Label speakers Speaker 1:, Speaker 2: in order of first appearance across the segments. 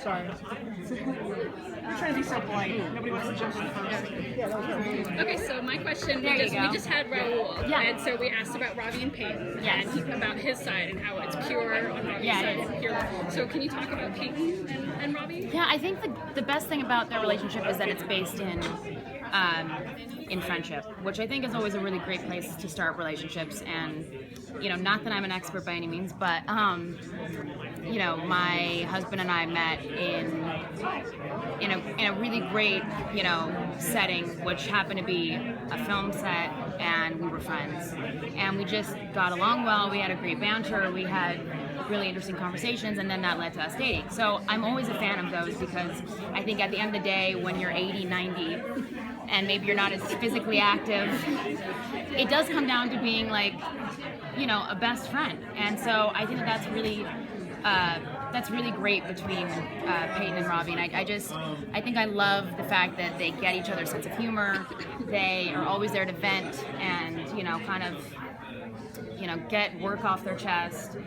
Speaker 1: Sorry. We're trying to be so polite. Nobody wants to jump in first. Yeah, that was good.
Speaker 2: Okay, so my question,
Speaker 3: There you go.
Speaker 2: we just had Raul,
Speaker 3: Yeah.
Speaker 2: and so we asked about Robbie and Peyton,
Speaker 3: Yes.
Speaker 2: and about his side and how it's pure on Robbie's
Speaker 3: Yeah,
Speaker 2: side
Speaker 3: it is.
Speaker 2: and pure. So can you talk about Peyton and Robbie?
Speaker 3: Yeah, I think the best thing about their relationship is that it's based in friendship, which I think is always a really great place to start relationships. And not that I'm an expert by any means, but my husband and I met in a really great setting, which happened to be a film set, and we were friends, and we just got along well. We had a great banter. We had really interesting conversations, and then that led to us dating. So I'm always a fan of those, because I think at the end of the day, when you're 80, 90, and maybe you're not as physically active, it does come down to being like, a best friend. And so I think that's really great between Peyton and Robbie. And I think I love the fact that they get each other's sense of humor. They are always there to vent and, get work off their chest.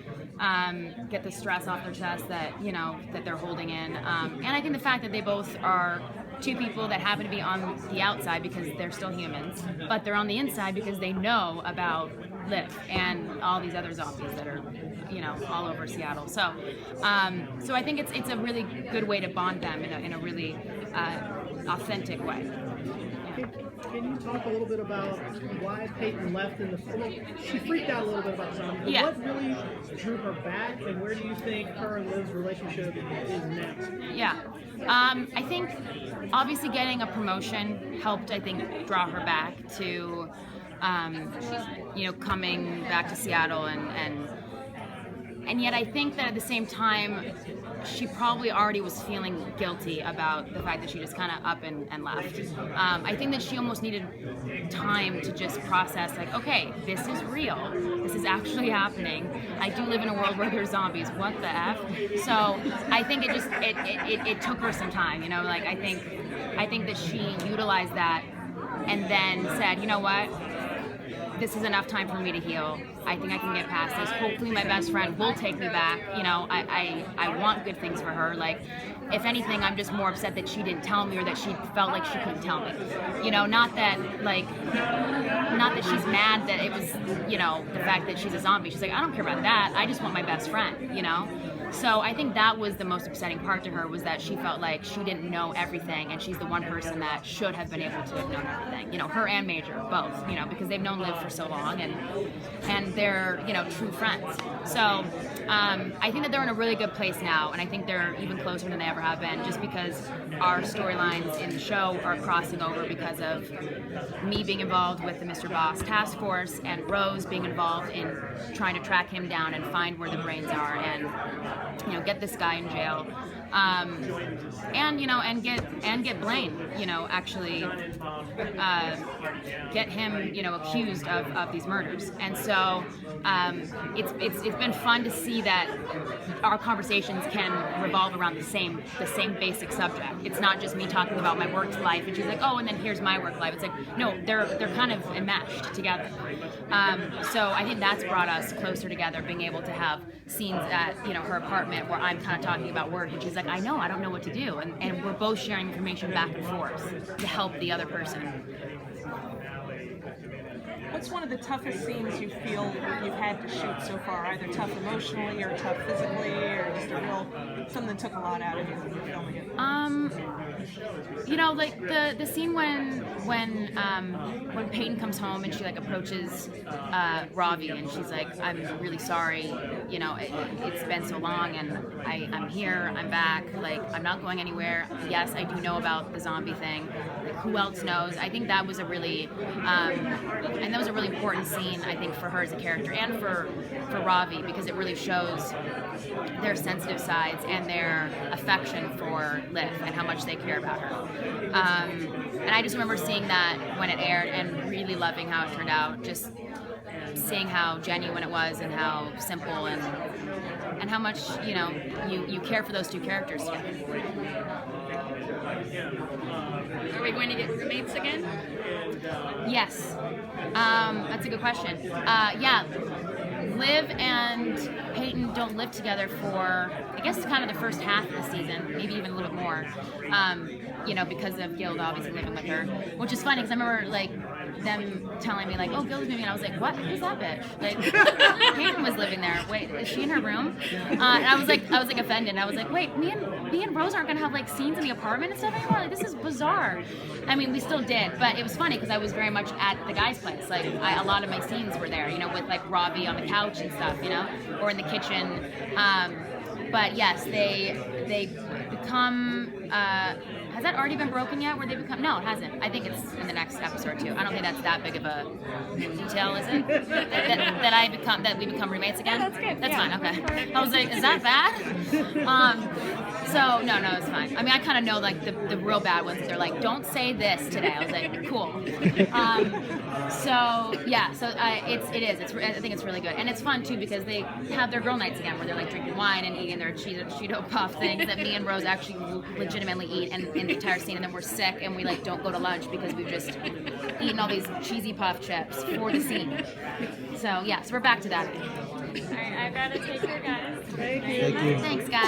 Speaker 3: Get the stress off their chest that that they're holding in, and I think the fact that they both are two people that happen to be on the outside because they're still humans, but they're on the inside because they know about Liv and all these other zombies that are all over Seattle. So I think it's a really good way to bond them in a really authentic way.
Speaker 1: Can you talk a little bit about why Peyton left in the film? She freaked out a little bit about the zombie. But
Speaker 3: Yeah.
Speaker 1: what really drew her back, and where do you think her and Liv's relationship is next?
Speaker 3: Yeah. I think obviously getting a promotion helped, I think, draw her back to, coming back to Seattle, and yet I think that at the same time, she probably already was feeling guilty about the fact that she just kind of up and left. I think that she almost needed time to just process, like, okay, this is real. This is actually happening. I do live in a world where there's zombies. What the F? So I think it took her some time, I think that she utilized that and then said, you know what? This is enough time for me to heal. I think I can get past this. Hopefully my best friend will take me back. I want good things for her. Like, if anything, I'm just more upset that she didn't tell me, or that she felt like she couldn't tell me. Not that she's mad that it was, the fact that she's a zombie. She's like, I don't care about that. I just want my best friend, So I think that was the most upsetting part to her, was that she felt like she didn't know everything, and she's the one person that should have been able to have known everything. Her and Major, both, because they've known Liv for so long, and they're, true friends. So I think that they're in a really good place now, and I think they're even closer than they ever have been, just because our storylines in the show are crossing over because of me being involved with the Mr. Boss task force, and Rose being involved in trying to track him down and find where the brains are, and get this guy in jail, and get Blaine, actually get him, accused of these murders. And so it's been fun to see that our conversations can revolve around the same basic subject. It's not just me talking about my work life, and she's like, oh, and then here's my work life. It's like, no, they're kind of enmeshed together. So I think that's brought us closer together, being able to have scenes at her apartment where I'm kind of talking about work, and she's like, I don't know what to do, and we're both sharing information back and forth to help the other person.
Speaker 4: What's one of the toughest scenes you feel you've had to shoot so far? Either tough emotionally, or tough physically, or just a real something that took a lot out of you filming it?
Speaker 3: Like the scene when Peyton comes home and she approaches Ravi, and she's like, I'm really sorry, it's been so long, and I'm here, I'm back, I'm not going anywhere. Yes, I do know about the zombie thing. Who else knows? I think that was a really important scene, I think, for her as a character, and for Ravi, because it really shows their sensitive sides and their affection for Liv and how much they care about her. And I just remember seeing that when it aired and really loving how it turned out, just seeing how genuine it was and how simple, and how much you care for those two characters together.
Speaker 2: Are we going to get roommates again?
Speaker 3: Yes. That's a good question. Yeah. Liv and Peyton don't live together for, I guess, kind of the first half of the season, maybe even a little bit more. You know, because of Gilda obviously living with her, which is funny because I remember like them telling me like, "Oh, Gilda's moving," and I was like, "What? Who's that bitch?" Like, Peyton was living there. Wait, is she in her room? And I was like offended. And I was like, "Wait, me and Rose aren't gonna have like scenes in the apartment and stuff anymore? Like, this is bizarre." I mean, we still did, but it was funny because I was very much at the guy's place. Like, a lot of my scenes were there, you know, with like Robbie on the couch and stuff, you know, or in the kitchen. But yes, they become. Has that already been broken yet? Where they become? No, it hasn't. I think it's in the next episode too. I don't think that's that big of a detail, is it? that we become roommates again.
Speaker 4: Yeah, that's good.
Speaker 3: That's
Speaker 4: Yeah.
Speaker 3: fine. Okay. I was like, is that bad? So no, it's fine. I mean, I kind of know like the real bad ones. They're like, don't say this today. I was like, cool. So yeah, so I think it's really good, and it's fun too because they have their girl nights again where they're like drinking wine and eating their Cheeto Puff things that me and Rose actually legitimately eat in the entire scene, and then we're sick and we like don't go to lunch because we've just eaten all these cheesy puff chips for the scene. So yeah, so we're back to that.
Speaker 2: All right, I've got to take her, guys.
Speaker 1: Thank you.
Speaker 3: Thanks, guys.